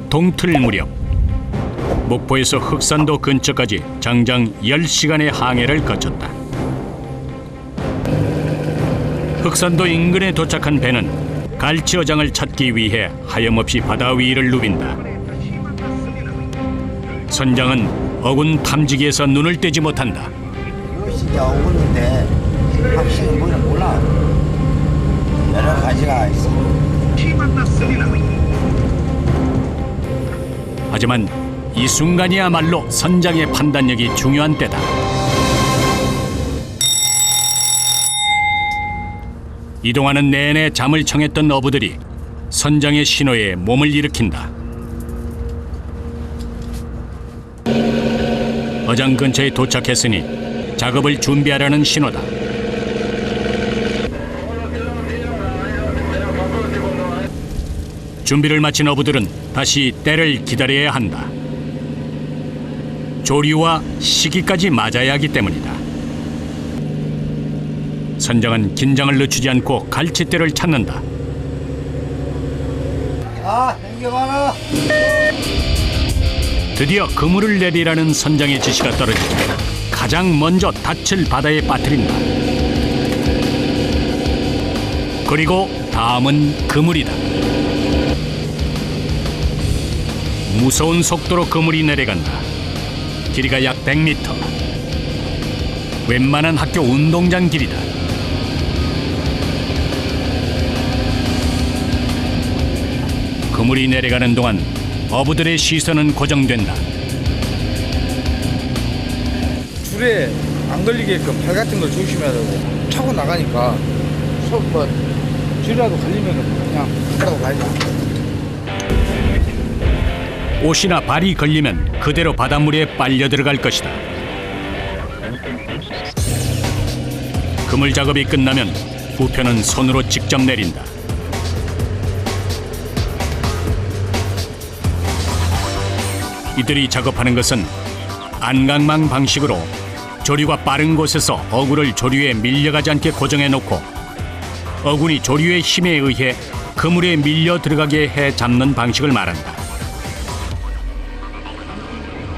동틀 무렵 목포에서 흑산도 근처까지 장장 10시간의 항해를 거쳤다. 흑산도 인근에 도착한 배는 갈치어장을 찾기 위해 하염없이 바다 위를 누빈다. 선장은 어군 탐지기에서 눈을 떼지 못한다. 이것이 이제 어군인데 확실히 뭐는 몰라. 여러 가지가 있어. 하지만 이 순간이야말로 선장의 판단력이 중요한 때다. 이동하는 내내 잠을 청했던 어부들이 선장의 신호에 몸을 일으킨다. 어장 근처에 도착했으니 작업을 준비하라는 신호다. 준비를 마친 어부들은 다시 때를 기다려야 한다. 조류와 시기까지 맞아야 하기 때문이다. 선장은 긴장을 늦추지 않고 갈치대를 찾는다. 당겨봐라. 드디어 그물을 내리라는 선장의 지시가 떨어지고 가장 먼저 닻을 바다에 빠뜨린다. 그리고 다음은 그물이다. 무서운 속도로 그물이 내려간다. 길이가 약 100m. 웬만한 학교 운동장 길이다. 그물이 내려가는 동안 어부들의 시선은 고정된다. 줄에 안 걸리게끔 발 같은 걸 조심해야 되고 차고 나가니까 줄이라도 걸리면 그냥 바로 가야지. 옷이나 발이 걸리면 그대로 바닷물에 빨려 들어갈 것이다. 그물 작업이 끝나면 부표는 손으로 직접 내린다. 이들이 작업하는 것은 안강망 방식으로 조류가 빠른 곳에서 어구를 조류에 밀려가지 않게 고정해 놓고 어군이 조류의 힘에 의해 그물에 밀려 들어가게 해 잡는 방식을 말한다.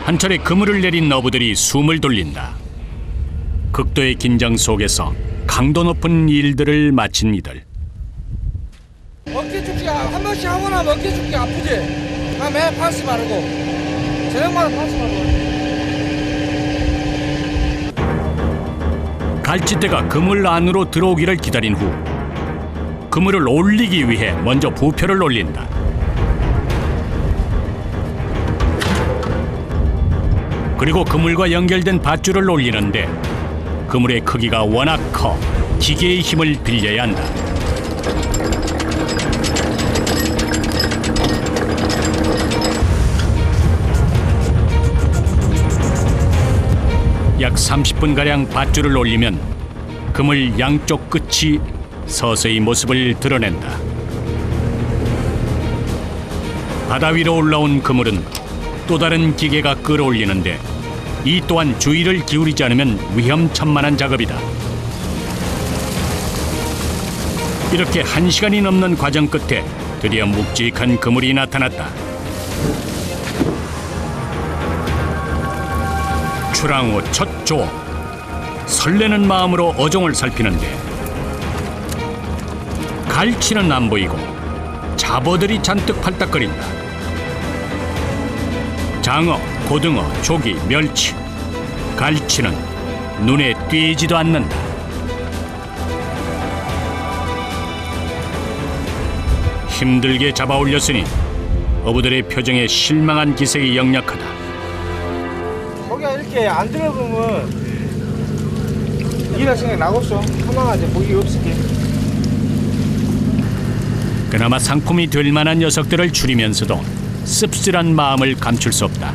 한 차례 그물을 내린 어부들이 숨을 돌린다. 극도의 긴장 속에서 강도 높은 일들을 마친 이들. 어깨 죽기 한 번씩 하고 나면 어깨 죽기 아프지? 매일 파스 바르고 저녁마다 파스 바르고. 갈치대가 그물 안으로 들어오기를 기다린 후 그물을 올리기 위해 먼저 부표를 올린다. 그리고 그물과 연결된 밧줄을 올리는데 그물의 크기가 워낙 커 기계의 힘을 빌려야 한다. 약 30분가량 밧줄을 올리면 그물 양쪽 끝이 서서히 모습을 드러낸다. 바다 위로 올라온 그물은 또 다른 기계가 끌어올리는데 이 또한 주의를 기울이지 않으면 위험천만한 작업이다. 이렇게 1시간이 넘는 과정 끝에 드디어 묵직한 그물이 나타났다. 출항 후 첫 조업. 설레는 마음으로 어종을 살피는데 갈치는 안 보이고 잡어들이 잔뜩 팔딱거린다. 장어, 고등어, 조기, 멸치, 갈치는 눈에 띄지도 않는다. 힘들게 잡아 올렸으니 어부들의 표정에 실망한 기색이 역력하다. 거기가 이렇게 안 들어보면 일할 생각 나겠어. 도망가지 고기 없을게. 그나마 상품이 될 만한 녀석들을 줄이면서도 씁쓸한 마음을 감출 수 없다.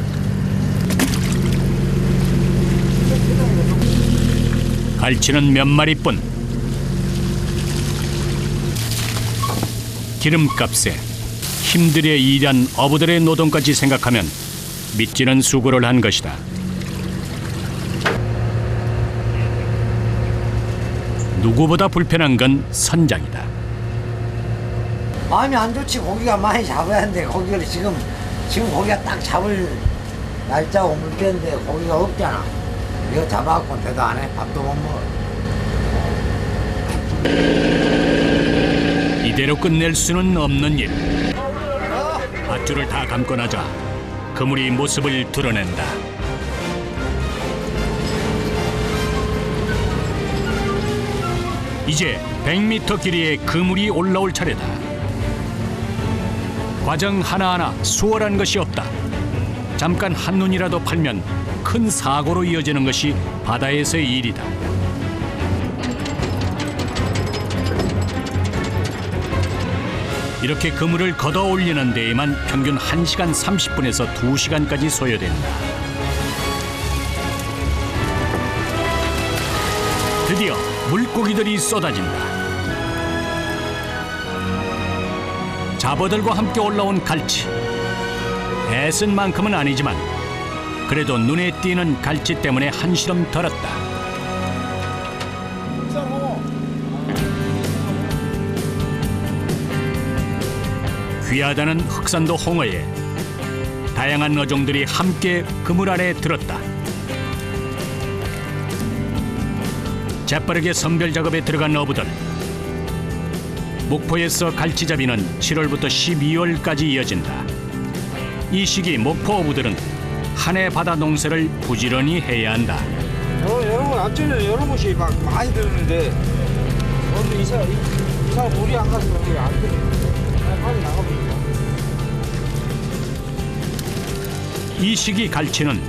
갈치는 몇 마리뿐. 기름값에 힘들게 일한 어부들의 노동까지 생각하면 믿지는 수고를 한 것이다. 누구보다 불편한 건 선장이다. 마음이 안 좋지. 고기가 많이 잡아야 하는데 고기를 지금 지금 고기가 딱 잡을 날짜 오물 때인데 고기가 없잖아. 이거 잡아갖고 대도 안 해. 밥도 못 먹어. 이대로 끝낼 수는 없는 일. 밧줄을 다 감고 나자 그물이 모습을 드러낸다. 이제 100m 길이의 그물이 올라올 차례다. 과정 하나하나 수월한 것이 없다. 잠깐 한눈이라도 팔면 큰 사고로 이어지는 것이 바다에서의 일이다. 이렇게 그물을 걷어 올리는 데에만 평균 1시간 30분에서 2시간까지 소요된다. 드디어 물고기들이 쏟아진다. 잡어들과 함께 올라온 갈치. 애쓴 만큼은 아니지만 그래도 눈에 띄는 갈치 때문에 한시름 덜었다. 귀하다는 흑산도 홍어에 다양한 어종들이 함께 그물 안에 들었다. 재빠르게 선별 작업에 들어간 어부들. 목포에서 갈치잡이는 7월부터 12월까지 이어진다. 이 시기 목포 어부들은 한 해 바다 농사를 부지런히 해야 한다. 여러분 앞전에 여러 곳이 막 많이 들었는데 오늘 이사 물이 안 가서 그렇게 안 들어. 빨리 나가버린다. 이 시기 갈치는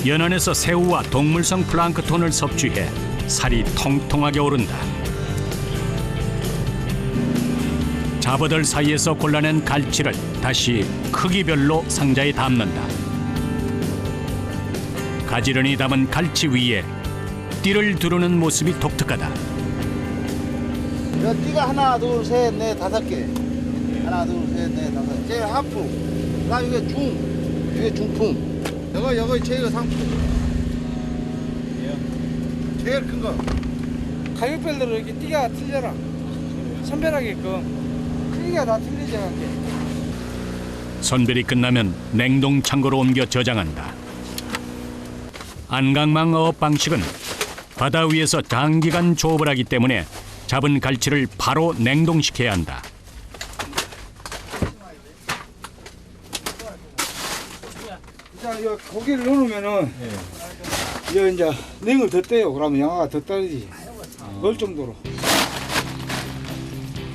연안에서 새우와 동물성 플랑크톤을 섭취해 살이 통통하게 오른다. 잡어들 사이에서 골라낸 갈치를 다시 크기별로 상자에 담는다. 가지런히 담은 갈치 위에 띠를 두르는 모습이 독특하다. 여 띠가 하나, 둘, 셋, 넷, 5개. 하나, 둘, 셋, 넷, 5개. 제일 하품. 그다음 이게 중. 이게 중품. 이거 제일 상품. 제일 큰 거. 가격별로 이렇게 띠가 틀려라. 선별하게끔 크기가 다 틀리지 않게. 선별이 끝나면 냉동 창고로 옮겨 저장한다. 안강망 어업 방식은 바다 위에서 장기간 조업을 하기 때문에 잡은 갈치를 바로 냉동시켜야 한다. 자, 이 고기를 넣어놓으면은 이 이제 냉을 더 떼요. 그러면 양화가 더 떨어지지. 그럴 정도로.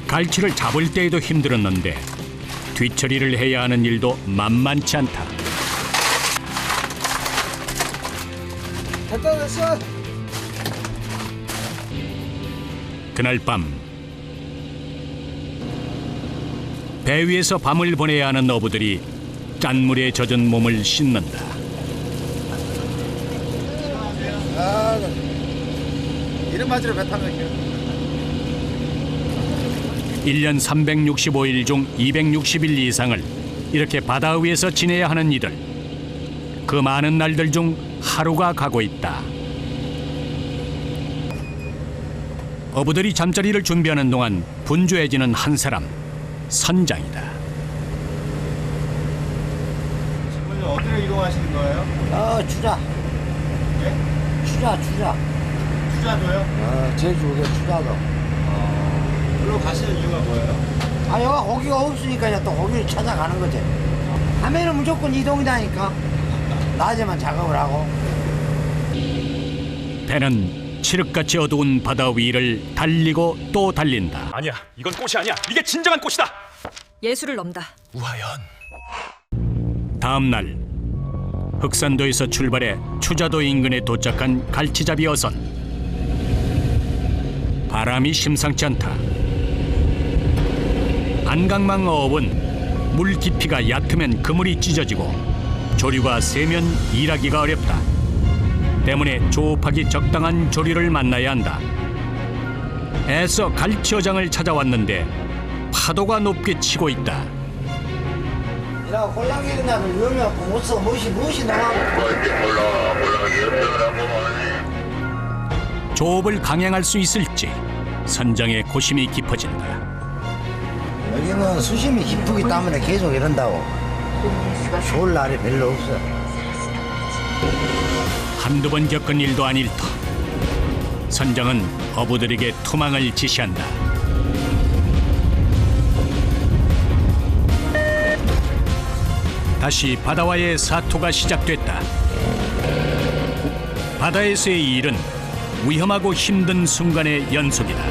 갈치를 잡을 때에도 힘들었는데 뒤처리를 해야 하는 일도 만만치 않다. 됐다 됐어. 그날 밤 배 위에서 밤을 보내야 하는 어부들이 짠물에 젖은 몸을 씻는다. 이름 맞으러 배 타면 1년 365일 중 260일 이상을 이렇게 바다 위에서 지내야 하는 이들. 그 많은 날들 중 하루가 가고 있다. 어부들이 잠자리를 준비하는 동안 분주해지는 한 사람, 선장이다. 지금 어디로 이동하시는 거예요? 추자. 예? 추자. 투자도요? 제주도 추자도. 여기로 가시는 이유가 뭐예요? 여기가 고기가 없으니까 이제 또 고기를 찾아가는 거지. 밤에는 무조건 이동이다니까. 낮에만 작업을 하고. 배는 칠흑같이 어두운 바다 위를 달리고 또 달린다. 아니야, 이건 꽃이 아니야. 이게 진정한 꽃이다. 예술을 넘다. 우하연. 다음 날 흑산도에서 출발해 추자도 인근에 도착한 갈치잡이 어선. 바람이 심상치 않다. 안강망 어업은 물 깊이가 얕으면 그물이 찢어지고 조류가 세면 일하기가 어렵다. 때문에 조업하기 적당한 조류를 만나야 한다. 애써 갈치 어장을 찾아왔는데 파도가 높게 치고 있다. 이라 홀랑이는 나도 위험해갖고 못 써. 무엇이 나와. 조업을 강행할 수 있을지 선장의 고심이 깊어진다. 여기는 수심이 깊기 때문에 계속 이런다고. 좋을 날이 별로 없어. 한두 번 겪은 일도 아닐 터. 선장은 어부들에게 투망을 지시한다. 다시 바다와의 사투가 시작됐다. 바다에서의 일은 위험하고 힘든 순간의 연속이다.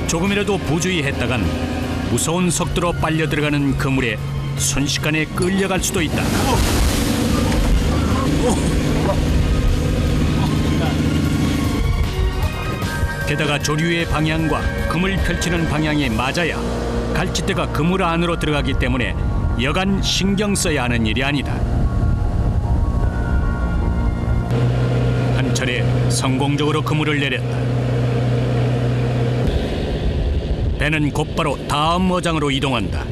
조금이라도 부주의했다간 무서운 속도로 빨려 들어가는 그물에 순식간에 끌려갈 수도 있다. 게다가 조류의 방향과 그물 펼치는 방향이 맞아야 갈치대가 그물 안으로 들어가기 때문에 여간 신경 써야 하는 일이 아니다. 한 차례 성공적으로 그물을 내렸다. 배는 곧바로 다음 어장으로 이동한다.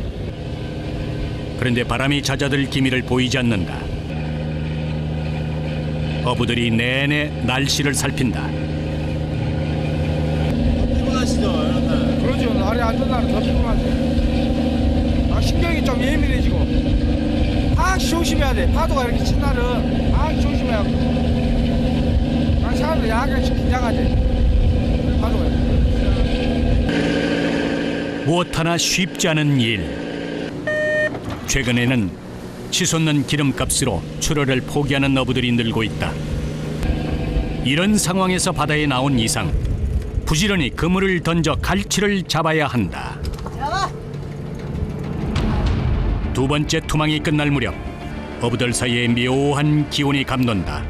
그런데 바람이 잦아들 기미를 보이지 않는다. 어부들이 내내 날씨를 살핀다. 그러죠. 날이 안 좋은 날은 더 피곤하지. 신경이 좀 예민해지고. 항상 조심해야 돼. 파도가 이렇게 친 날은 항상 조심해야 돼. 사람들 약간씩 긴장하지. 파도가. 무엇 하나 쉽지 않은 일. 최근에는 치솟는 기름값으로 출하를 포기하는 어부들이 늘고 있다. 이런 상황에서 바다에 나온 이상 부지런히 그물을 던져 갈치를 잡아야 한다. 두 번째 투망이 끝날 무렵 어부들 사이에 묘한 기운이 감돈다.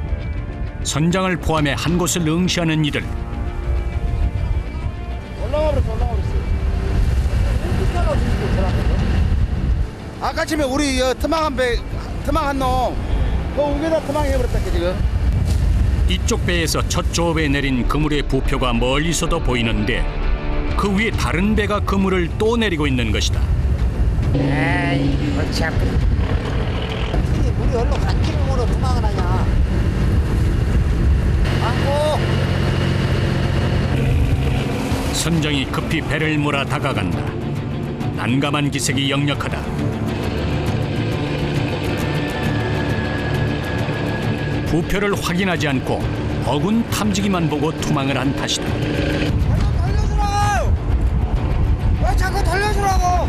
선장을 포함해 한 곳을 응시하는 이들. 아까 전에 우리 트망 한 놈, 그 우개다 트망 해버렸다 지금. 이쪽 배에서 첫 조업에 내린 그물의 부표가 멀리서도 보이는데 그 위에 다른 배가 그물을 또 내리고 있는 것이다. 에이, 그렇지 않고. 우리 얼로 간지를 모르 도망을 하냐. 안고. 선장이 급히 배를 몰아 다가간다. 난감한 기색이 역력하다. 부표를 확인하지 않고 어군 탐지기만 보고 투망을 한 탓이다. 달려주라고! 왜 자꾸 달려주라고!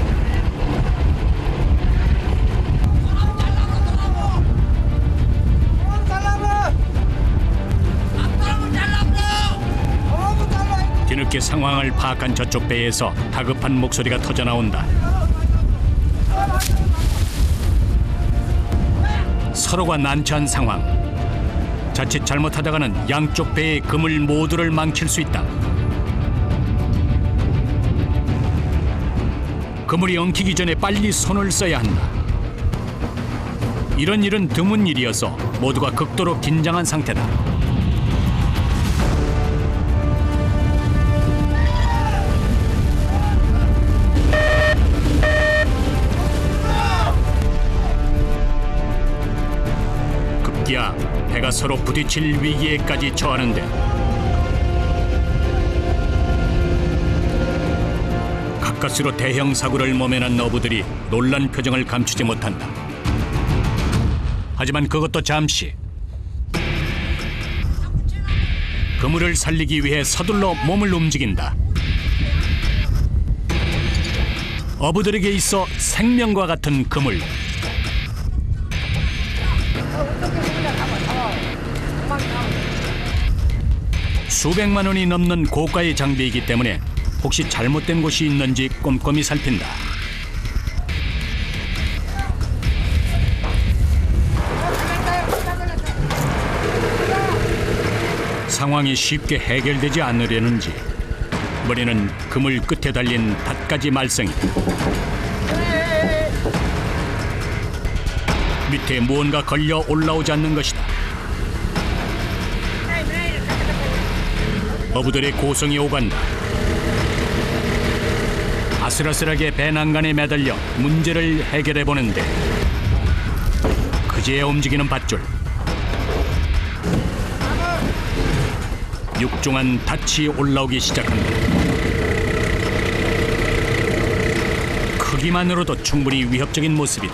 뒤늦게 상황을 파악한 저쪽 배에서 다급한 목소리가 터져나온다. 서로가 난처한 상황. 자칫 잘못하다가는 양쪽 배의 그물 모두를 망칠 수 있다. 그물이 엉키기 전에 빨리 손을 써야 한다. 이런 일은 드문 일이어서 모두가 극도로 긴장한 상태다. 급기야 배가 서로 부딪힐 위기에까지 처하는데 가까스로 대형 사고를 모면한 어부들이 놀란 표정을 감추지 못한다. 하지만 그것도 잠시. 그물을 살리기 위해 서둘러 몸을 움직인다. 어부들에게 있어 생명과 같은 그물. 수백만 원이 넘는 고가의 장비이기 때문에 혹시 잘못된 곳이 있는지 꼼꼼히 살핀다. 상황이 쉽게 해결되지 않으려는지 머리는 그물 끝에 달린 닷가지 말썽이다. 밑에 무언가 걸려 올라오지 않는 것이다. 어부들의 고성이 오간다. 아슬아슬하게 배 난간에 매달려 문제를 해결해 보는데 그제야 움직이는 밧줄. 육중한 닻이 올라오기 시작한다. 크기만으로도 충분히 위협적인 모습이다.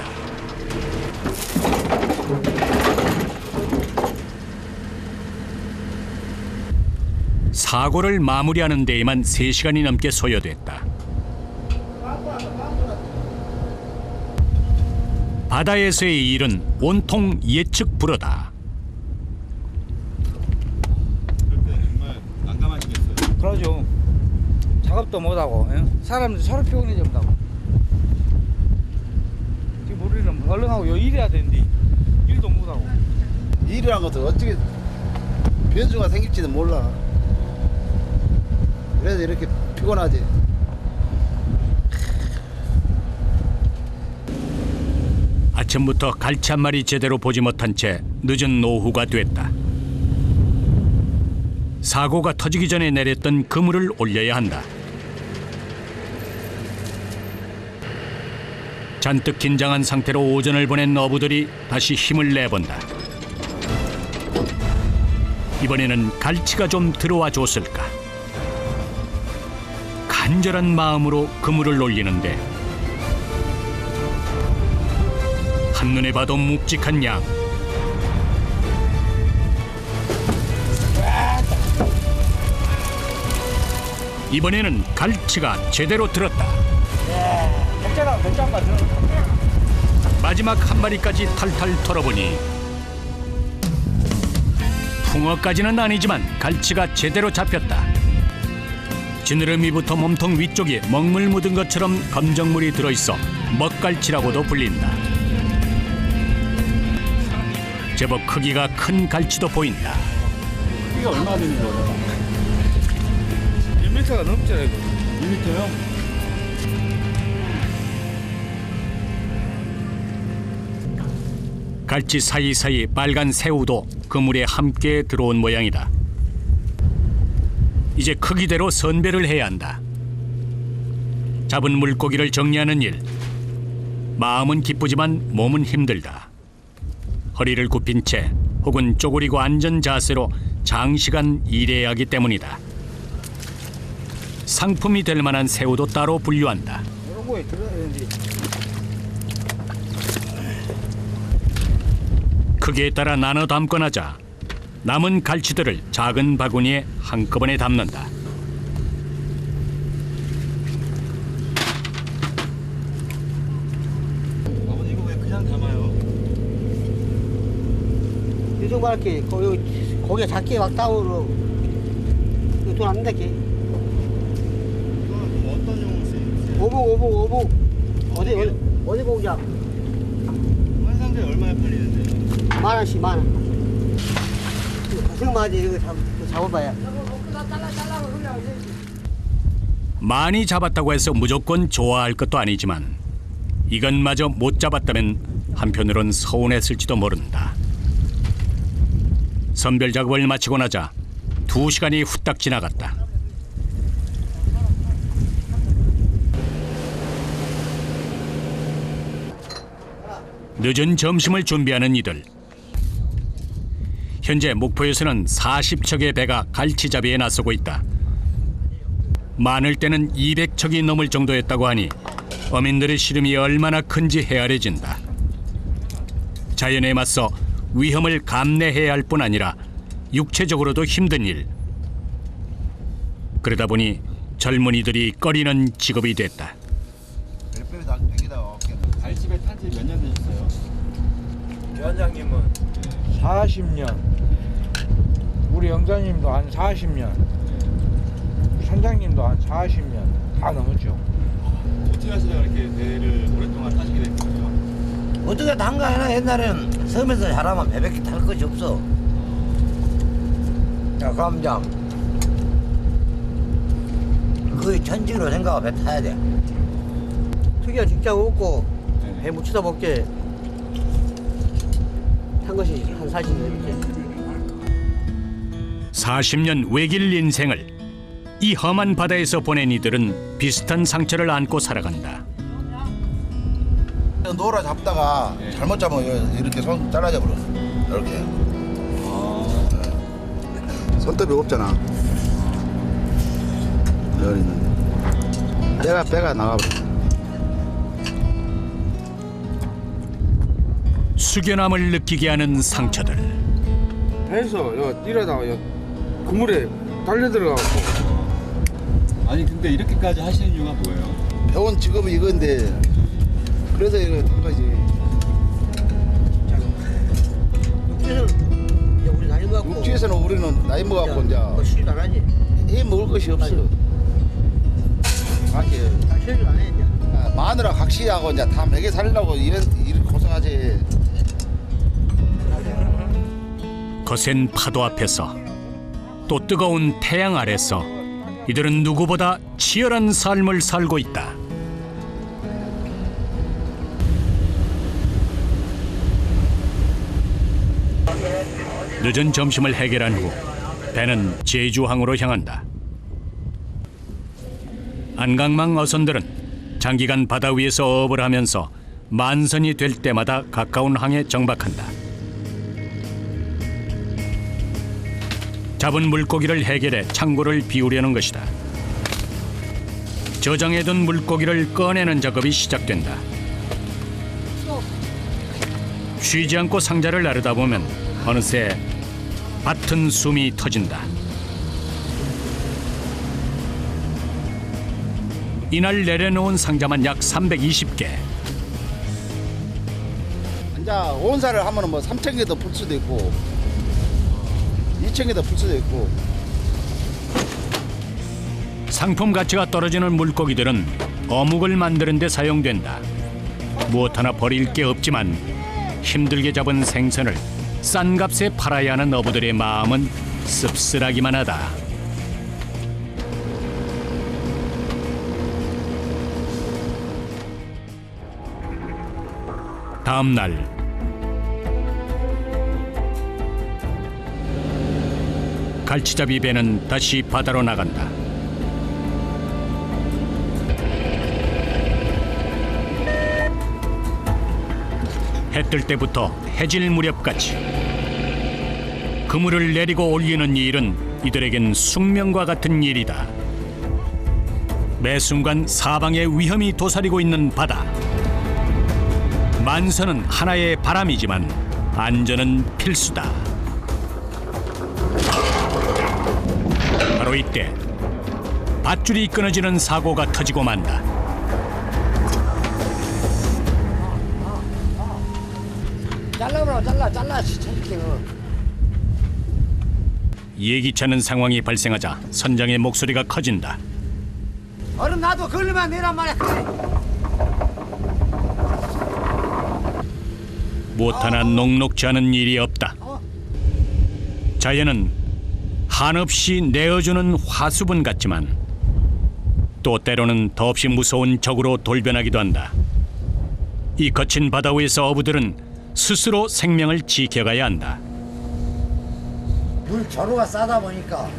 사고를 마무리하는 데에만 3시간이 넘게 소요됐다. 바다에서의 일은 온통 예측 불허다. 정말 난감하시겠어요. 그러죠. 작업도 못하고, 예? 사람들이 서로 피곤해진다고. 지금 우리는 얼른 하고 요 일해야 되는데 일도 못하고. 일이란 것도 어떻게 변수가 생길지도 몰라. 그래서 이렇게 피곤하지. 아침부터 갈치 한 마리 제대로 보지 못한 채 늦은 오후가 됐다. 사고가 터지기 전에 내렸던 그물을 올려야 한다. 잔뜩 긴장한 상태로 오전을 보낸 어부들이 다시 힘을 내본다. 이번에는 갈치가 좀 들어와 줬을까? 간절한 마음으로 그물을 올리는데 한눈에 봐도 묵직한 양. 이번에는 갈치가 제대로 들었다. 백자랑 백자만 들어. 마지막 한 마리까지 탈탈 털어보니 풍어까지는 아니지만 갈치가 제대로 잡혔다. 지느러미부터 몸통 위쪽에 먹물 묻은 것처럼 검정물이 들어있어 먹갈치라고도 불린다. 제법 크기가 큰 갈치도 보인다. 이게 얼마 되는 거예요? 1m가 넘잖아요, 이거. 2m요? 갈치 사이사이 빨간 새우도 그물에 함께 들어온 모양이다. 이제 크기대로 선별을 해야 한다. 잡은 물고기를 정리하는 일. 마음은 기쁘지만 몸은 힘들다. 허리를 굽힌 채 혹은 쪼그리고 앉은 자세로 장시간 일해야 하기 때문이다. 상품이 될 만한 새우도 따로 분류한다. 이런 거에 들어야 되는데. 크기에 따라 나눠 담곤 하자 남은 갈치들을 작은 바구니에 한꺼번에 담는다. 아버님 이거 왜 그냥 담아요? 요즘 말게 고기가 작게 막 다운으로 돈 안 낸다게. 이거는 그럼 어떤 용으로 쓰이세요? 오복 어디 고기야? 환상제 얼마에 팔리는데요? 10,000원씩 10,000원. 고생마지 이거 잡아봐야. 많이 잡았다고 해서 무조건 좋아할 것도 아니지만 이것마저 못 잡았다면 한편으론 서운했을지도 모른다. 선별 작업을 마치고 나자 2시간이 후딱 지나갔다. 늦은 점심을 준비하는 이들. 현재 목포에서는 40척의 배가 갈치잡이에 나서고 있다. 많을 때는 200척이 넘을 정도였다고 하니 어민들의 시름이 얼마나 큰지 헤아려진다. 자연에 맞서 위험을 감내해야 할 뿐 아니라 육체적으로도 힘든 일. 그러다 보니 젊은이들이 꺼리는 직업이 됐다. 갈치배 탄지 몇 년 되셨어요? 위원장님은 40년. 우리 영장님도 한 40년. 선장님도 한 40년. 다 넘었죠. 어떻게 하시다가 이렇게 배를 오랫동안 타시게 된 거예요? 어떻게 단가해나 옛날에는 섬에서 잘하면 배밖에 탈 것이 없어. 야, 그럼 이제 거의 천직으로 생각하고 배 타야 돼. 특이한 직장 없고 배 묻히다 먹게 탄 것이 한 40년 이렇게. 40년 외길 인생을 이 험한 바다에서 보낸 이들은 비슷한 상처를 안고 살아간다. 노라 잡다가 잘못 잡으면 이렇게 손 잘라져 버려. 이렇게. 손톱이 없잖아. 여기 있는데. 배가 나가버려. 숙연함을 느끼게 하는 상처들. 배에서 이러다가 그물에 달려 들어가고. 아니 근데 이렇게까지 하시는 이유가 뭐예요? 배운 직업이 이건데 그래서 이거 한 거지. 육지에서는 이제 우리 나이 먹고 육지에서는 우리는 나이 먹었고 이제 시도 안 하지. 해 먹을 것이 없어. 밖에 시도 안 해, 이제. 마누라 각시하고 이제 다 먹여 살려고 이런 고생하지. 거센 파도 앞에서 또 뜨거운 태양 아래서 이들은 누구보다 치열한 삶을 살고 있다. 늦은 점심을 해결한 후 배는 제주항으로 향한다. 안강망 어선들은 장기간 바다 위에서 어업을 하면서 만선이 될 때마다 가까운 항에 정박한다. 잡은 물고기를 해결해 창고를 비우려는 것이다. 저장해둔 물고기를 꺼내는 작업이 시작된다. 쉬지 않고 상자를 나르다 보면 어느새 밭은 숨이 터진다. 이날 내려놓은 상자만 약 320개. 이제 온사를 하면은 뭐 3,000개도 풀 수도 있고 2,000개도 풀 수도 있고. 상품 가치가 떨어지는 물고기들은 어묵을 만드는 데 사용된다. 무엇 하나 버릴 게 없지만 힘들게 잡은 생선을 싼 값에 팔아야 하는 어부들의 마음은 씁쓸하기만 하다. 다음 날 갈치잡이 배는 다시 바다로 나간다. 해 뜰 때부터 해질 무렵까지 그물을 내리고 올리는 일은 이들에겐 숙명과 같은 일이다. 매 순간 사방에 위험이 도사리고 있는 바다. 만선은 하나의 바람이지만 안전은 필수다. 바로 이때 밧줄이 끊어지는 사고가 터지고 만다. 잘라버려, 잘라, 저렇게. 예기치 않은 상황이 발생하자 선장의 목소리가 커진다. 얼음 나도 걸리면 내란 말이야. 무엇 하나 녹록지 않은 일이 없다. 자연은 한없이 내어주는 화수분 같지만 또 때로는 더없이 무서운 적으로 돌변하기도 한다. 이 거친 바다 위에서 어부들은 스스로 생명을 지켜가야 한다. 물 저로가 싸다 보니까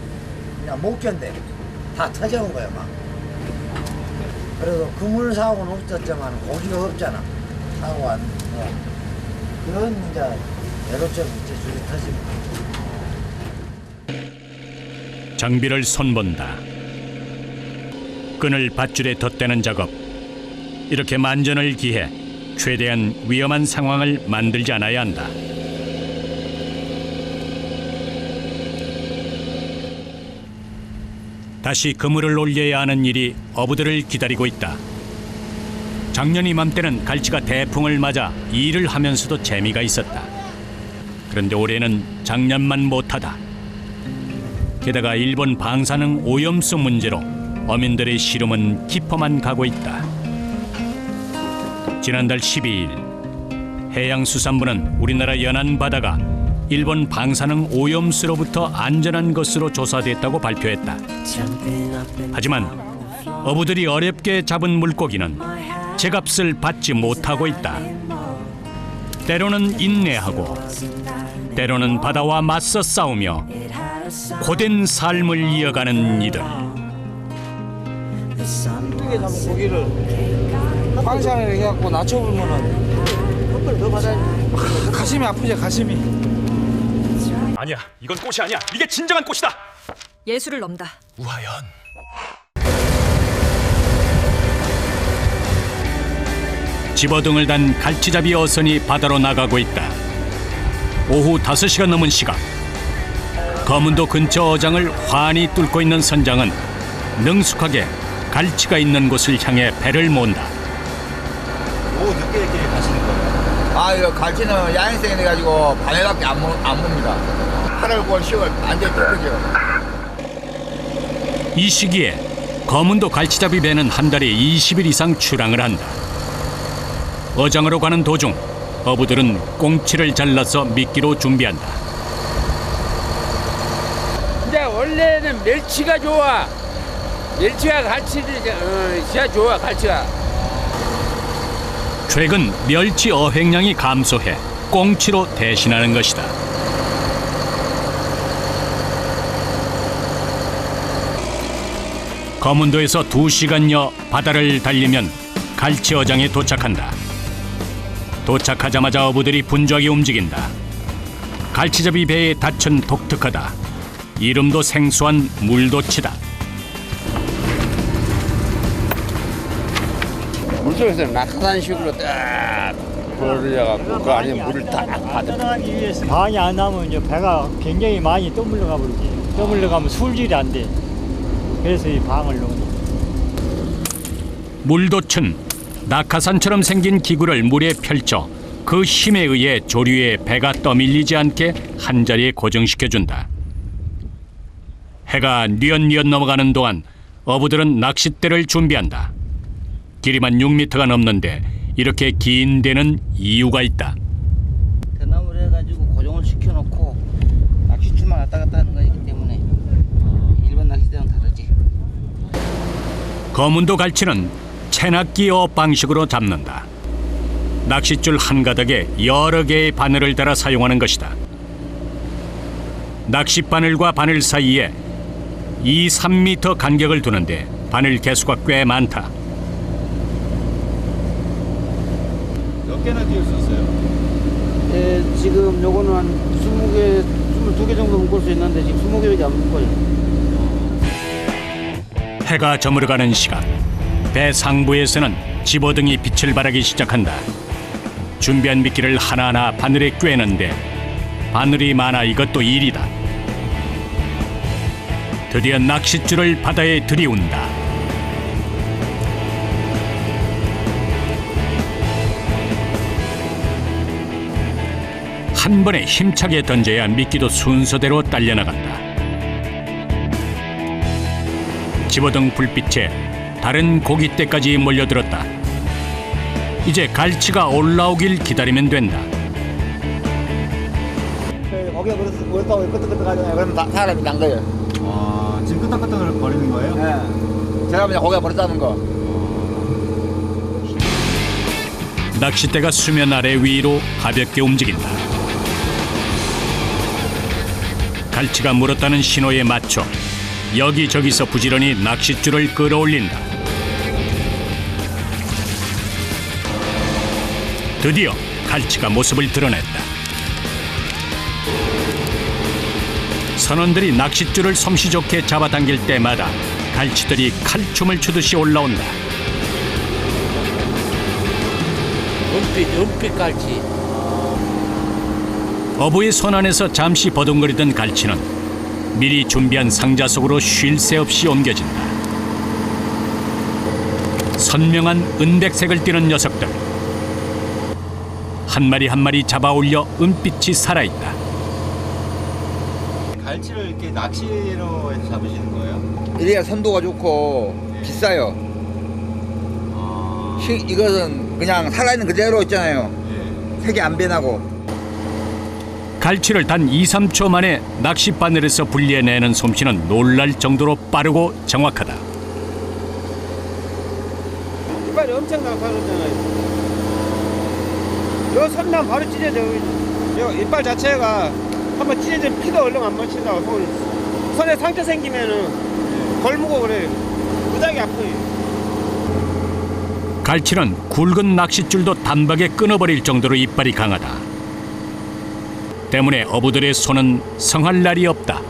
그냥 못 견뎌. 다 터져온 거야, 막. 그래도 그물 사고는 없었지만 고기가 없잖아. 사고 안. 그런 이제 애로점 이제 줄이 터지면. 장비를 손본다. 끈을 밧줄에 덧대는 작업. 이렇게 만전을 기해 최대한 위험한 상황을 만들지 않아야 한다. 다시 그물을 올려야 하는 일이 어부들을 기다리고 있다. 작년 이맘때는 갈치가 대풍을 맞아 일을 하면서도 재미가 있었다. 그런데 올해는 작년만 못하다. 게다가 일본 방사능 오염수 문제로 어민들의 시름은 깊어만 가고 있다. 지난달 12일 해양수산부는 우리나라 연안 바다가 일본 방사능 오염수로부터 안전한 것으로 조사됐다고 발표했다. 하지만 어부들이 어렵게 잡은 물고기는 제값을 받지 못하고 있다. 때로는 인내하고 때로는 바다와 맞서 싸우며 고된 삶을 이어가는 이들. 힘들게 잡은 고기를 방사를 해갖고 낮춰보면은 한 더 받아야지. 가슴이 아프지, 가슴이. 아니야, 이건 꽃이 아니야. 이게 진정한 꽃이다. 예술을 넘다. 우하연. 집어등을 단 갈치잡이 어선이 바다로 나가고 있다. 오후 5시가 넘은 시각. 거문도 근처 어장을 환히 뚫고 있는 선장은 능숙하게 갈치가 있는 곳을 향해 배를 몬다. 오후 늦게 이렇게 가시는 거예요? 아, 이거 갈치는 야행성이 돼가지고 밤에밖에 안 봅니다. 8월, 9월, 10월 완전히 뚫거죠. 이 시기에 거문도 갈치잡이 배는 한 달에 20일 이상 출항을 한다. 어장으로 가는 도중 어부들은 꽁치를 잘라서 미끼로 준비한다. 이제 원래는 멸치가 좋아. 멸치가 갈치를 진짜 좋아 갈치가. 최근 멸치 어획량이 감소해 꽁치로 대신하는 것이다. 거문도에서 2시간여 바다를 달리면 갈치 어장에 도착한다. 도착하자마자 어부들이 분주하게 움직인다. 갈치잡이 배의 닻은 독특하다. 이름도 생소한 물도치다. 물속에서 낙하산식으로 딱 벌어져갖고 그 안에 물을 딱 받아. 떠나기 위해서 방이 안 나면 이제 배가 굉장히 많이 떠물러가 버리지. 떠물러가면 술질이 안 돼. 그래서 이 방을 놓은. 물도치는 낙하산처럼 생긴 기구를 물에 펼쳐 그 힘에 의해 조류에 배가 떠밀리지 않게 한자리에 고정시켜준다. 해가 뉘엿뉘엿 넘어가는 동안 어부들은 낚싯대를 준비한다. 길이만 6m가 넘는데 이렇게 긴 데는 이유가 있다. 대나무를 해가지고 고정을 시켜놓고 낚싯줄만 왔다 갔다 하는 거기 때문에 일반 낚싯대랑 다르지. 거문도 갈치는 채낚기 어업 방식으로 잡는다. 낚싯줄 한 가닥에 여러 개의 바늘을 달아 사용하는 것이다. 낚싯바늘과 바늘 사이에 2-3m 간격을 두는데 바늘 개수가 꽤 많다. 몇 개나 띄울 수 있어요? 지금 요거는 한 20개, 22개 정도 묶을 수 있는데 지금 20개밖에 안 묶어요. 해가 저물어가는 시각. 배 상부에서는 집어등이 빛을 발하기 시작한다. 준비한 미끼를 하나하나 바늘에 꿰는데 바늘이 많아 이것도 일이다. 드디어 낚싯줄을 바다에 들이운다. 한 번에 힘차게 던져야 미끼도 순서대로 딸려나간다. 집어등 불빛에 다른 고깃대까지 몰려들었다. 이제 갈치가 올라오길 기다리면 된다. 거기가 그렇다고 끄떡끄떡하잖아요. 그러면 사람이 난 거예요. 아, 지금 끄떡끄떡 거리는 거예요? 네. 제가 그냥 거기가 버렸다는 거. 낚싯대가 수면 아래 위로 가볍게 움직인다. 갈치가 물었다는 신호에 맞춰 여기저기서 부지런히 낚싯줄을 끌어올린다. 드디어 갈치가 모습을 드러냈다. 선원들이 낚싯줄을 솜씨 좋게 잡아당길 때마다 갈치들이 칼춤을 추듯이 올라온다. 은빛 갈치. 어부의 손 안에서 잠시 버둥거리던 갈치는 미리 준비한 상자 속으로 쉴 새 없이 옮겨진다. 선명한 은백색을 띠는 녀석들. 한 마리 한 마리 잡아 올려 은빛이 살아있다. 갈치를 이렇게 낚시로 해서 잡으시는 거예요? 이래야 선도가 좋고 비싸요. 이것은 그냥 살아있는 그대로 있잖아요. 색이 안 변하고. 갈치를 단 2-3초 만에 낚싯바늘에서 분리해내는 솜씨는 놀랄 정도로 빠르고 정확하다. 이빨이 엄청 날카롭잖아요. 요 선만 바로 찢어져. 요 이빨 자체가 한번 찢어지면 피가 얼른 안 맺힌다고. 손에 상처 생기면은 걸무고 그래요. 무지하게 아프요. 갈치는 굵은 낚싯줄도 단박에 끊어버릴 정도로 이빨이 강하다. 때문에 어부들의 손은 성할 날이 없다.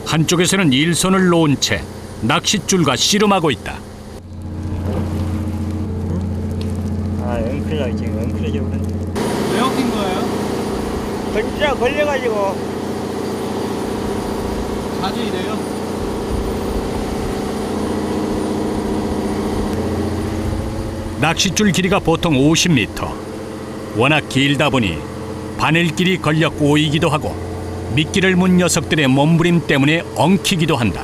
한쪽에서는 일손을 놓은 채 낚싯줄과 씨름하고 있다. 그러다 지금 엉클어져 버렸네. 왜 엉킨 거예요? 건지라 걸려가지고. 자주 이래요? 낚싯줄 길이가 보통 50m. 워낙 길다 보니 바늘길이 걸려 꼬이기도 하고 미끼를 문 녀석들의 몸부림 때문에 엉키기도 한다.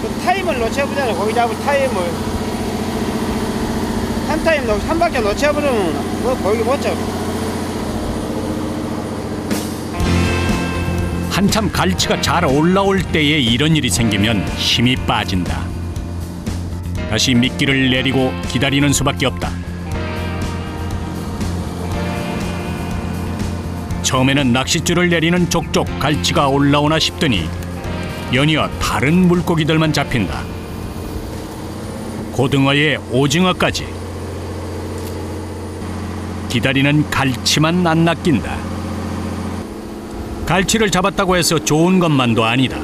그 타임을 놓쳐보잖아. 거기 잡을 타임을. 한 타임 한 바퀴 놓쳐버리면 뭐 거기 못 잡아. 한참 갈치가 잘 올라올 때에 이런 일이 생기면 힘이 빠진다. 다시 미끼를 내리고 기다리는 수밖에 없다. 처음에는 낚싯줄을 내리는 족족 갈치가 올라오나 싶더니 연이어 다른 물고기들만 잡힌다. 고등어에 오징어까지. 기다리는 갈치만 안 낚인다. 갈치를 잡았다고 해서 좋은 것만도 아니다.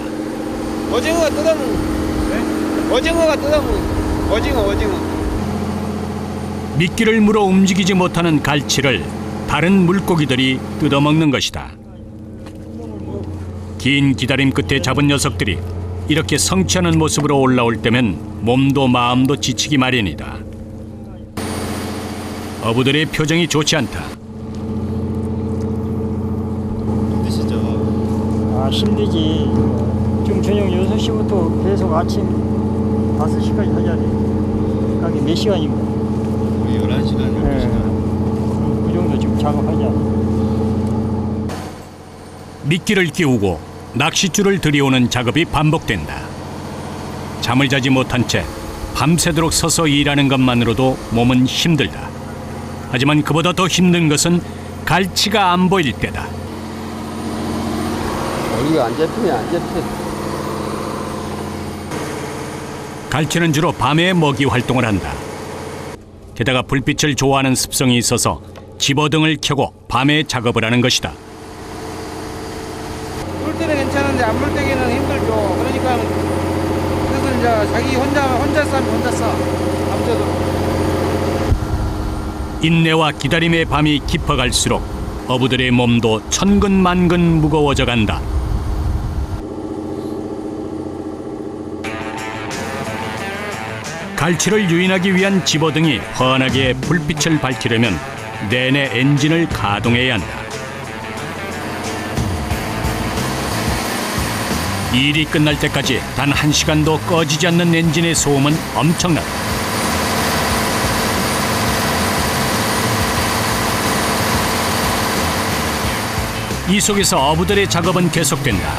오징어가 뜯어먹는. 오징어가 뜯어먹는. 오징어. 미끼를 물어 움직이지 못하는 갈치를 다른 물고기들이 뜯어먹는 것이다. 긴 기다림 끝에 잡은 녀석들이 이렇게 성취하는 모습으로 올라올 때면 몸도 마음도 지치기 마련이다. 어부들의 표정이 좋지 않다. 힘드시죠? 아, 힘들지. 지금 저녁 6시부터 계속 아침 5시까지 하자 돼. 가게 몇 시간인가? 우리 11시간, 12시간. 그 정도 지금 작업하자. 미끼를 끼우고 낚싯줄을 들이오는 작업이 반복된다. 잠을 자지 못한 채 밤새도록 서서 일하는 것만으로도 몸은 힘들다. 하지만 그보다 더 힘든 것은 갈치가 안 보일 때다. 거기가 안 잡히면 안 잡혀. 갈치는 주로 밤에 먹이 활동을 한다. 게다가 불빛을 좋아하는 습성이 있어서 집어등을 켜고 밤에 작업을 하는 것이다. 물 때는 괜찮은데 안 물 때기는 힘들죠. 그러니까 그래서 이제 자기 혼자 싸면 혼자 싸. 밤새도록. 인내와 기다림의 밤이 깊어갈수록 어부들의 몸도 천근만근 무거워져 간다. 갈치를 유인하기 위한 집어등이 환하게 불빛을 밝히려면 내내 엔진을 가동해야 한다. 일이 끝날 때까지 단 1시간도 꺼지지 않는 엔진의 소음은 엄청나다. 이 속에서 어부들의 작업은 계속된다.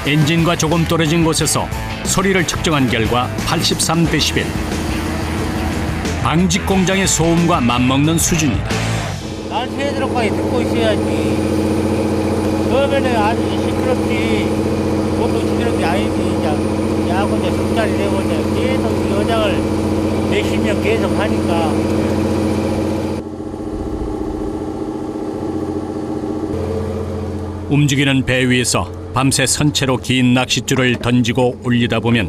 엔진과 조금 떨어진 곳에서 소리를 측정한 결과 83데시벨. 방직 공장의 소음과 맞먹는 수준이다. 난 새들까지 듣고 있어야지. 그러면은 아주 시끄럽지. 몸도 시끄럽지 아니지. 이제 야구 이제 숙자리 되고 이제 계속 이 여장을 몇십 년 계속 하니까. 움직이는 배 위에서 밤새 선체로 긴 낚싯줄을 던지고 올리다 보면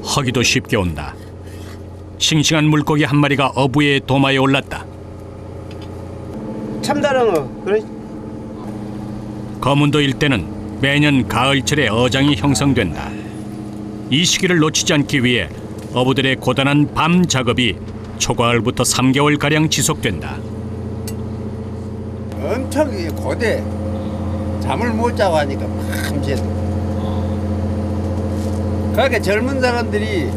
허기도 쉽게 온다. 싱싱한 물고기 한 마리가 어부의 도마에 올랐다. 참다랑어. 그래. 거문도 일대는 매년 가을철에 어장이 형성된다. 이 시기를 놓치지 않기 위해 어부들의 고단한 밤 작업이 초가을부터 3개월가량 지속된다. 엄청 고대. 잠을 못 자고 하니까 밤새도. 그러니까 젊은 사람들이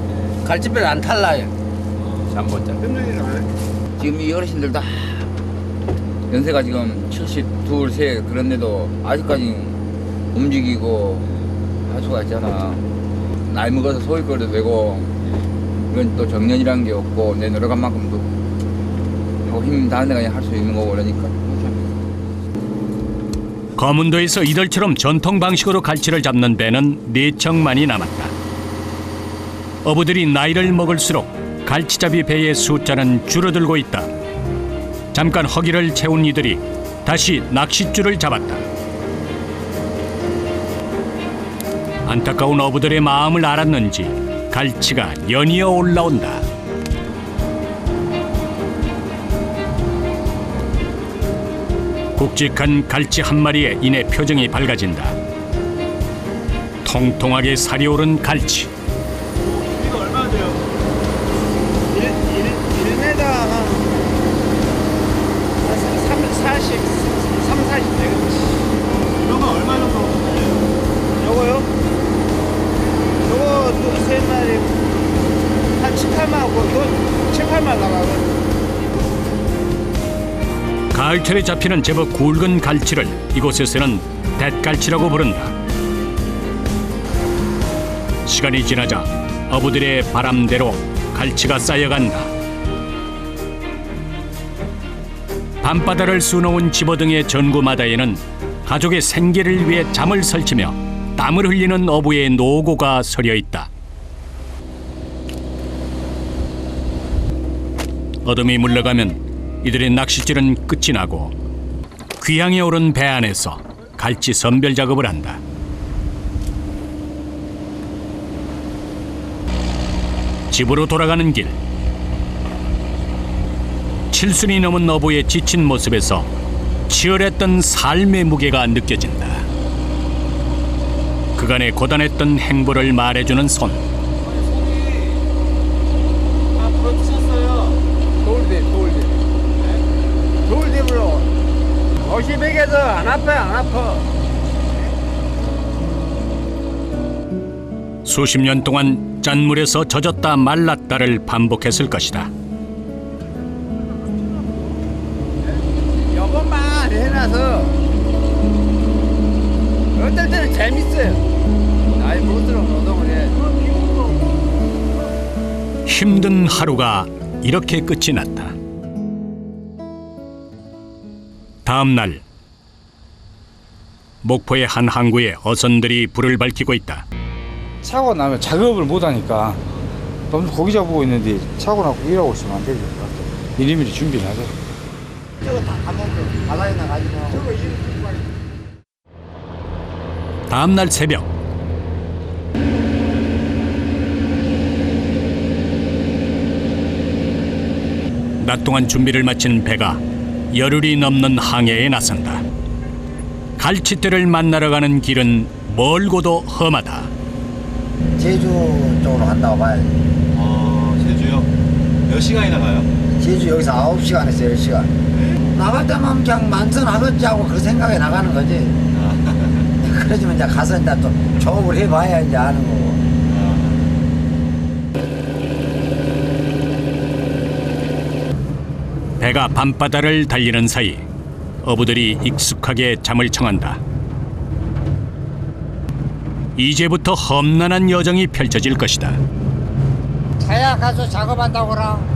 갈치배를 안 탈라요. 잠 못 자. 지금 이 어르신들 다 연세가 지금 72, 3 그런데도 아직까지 움직이고 할 수가 있잖아. 나이 먹어서 소일거리도 되고 이건 또 정년이라는 게 없고 내 노력한 만큼도 힘 다한 데가 할 수 있는 거고 그러니까. 거문도에서 이들처럼 전통 방식으로 갈치를 잡는 배는 4척만이 남았다. 어부들이 나이를 먹을수록 갈치잡이 배의 숫자는 줄어들고 있다. 잠깐 허기를 채운 이들이 다시 낚싯줄을 잡았다. 안타까운 어부들의 마음을 알았는지 갈치가 연이어 올라온다. 굵직한 갈치 한 마리에 이내 표정이 밝아진다. 통통하게 살이 오른 갈치. 이거 얼마나 돼요? 1m 한 40 되겠지. 이런 건 얼마 정도 돼요? 요거요? 요거 또 세 마리 한 7, 8만 하고 7, 8만 나가거든. 가을철에 잡히는 제법 굵은 갈치를 이곳에서는 뱃갈치라고 부른다. 시간이 지나자 어부들의 바람대로 갈치가 쌓여간다. 밤바다를 수놓은 집어등의 전구마다에는 가족의 생계를 위해 잠을 설치며 땀을 흘리는 어부의 노고가 서려 있다. 어둠이 물러가면 이들의 낚싯줄은 끝이 나고 귀향에 오른 배 안에서 갈치 선별 작업을 한다. 집으로 돌아가는 길. 7순이 넘은 어부의 지친 모습에서 치열했던 삶의 무게가 느껴진다. 그간의 고단했던 행보를 말해주는 손. 아, 부러지셨어요. 돌대불로. 50백에서 안 아파요, 안 아파. 수십 년 동안 짠물에서 젖었다 말랐다를 반복했을 것이다. 요것만 해놔서 어떨 때는 재밌어요. 나이 못들어 노동을 해. 힘든 하루가 이렇게 끝이 났다. 다음 날 목포의 한 항구에 어선들이 불을 밝히고 있다. 사고 나면 작업을 못 하니까 너무 고기 잡고 있는데 사고 나고 일하고 있으면 안 되죠. 미리미리 준비를 하죠. 저거 다 가먹고 바다에 나가지고. 다음 날 새벽 낮 동안 준비를 마친 배가 열흘이 넘는 항해에 나선다. 갈치떼를 만나러 가는 길은 멀고도 험하다. 제주 쪽으로 간다고 봐야지. 제주요? 몇 시간이나 가요? 제주 여기서 9시간에서 10시간. 나갈 때만 그냥 만선하겠지 하고 그 생각에 나가는 거지. 그러지만 이제 가서 이제 또 조업을 해봐야 이제 아는 거고. 배가 밤바다를 달리는 사이 어부들이 익숙하게 잠을 청한다. 이제부터 험난한 여정이 펼쳐질 것이다. 자야 가서 작업한다고라.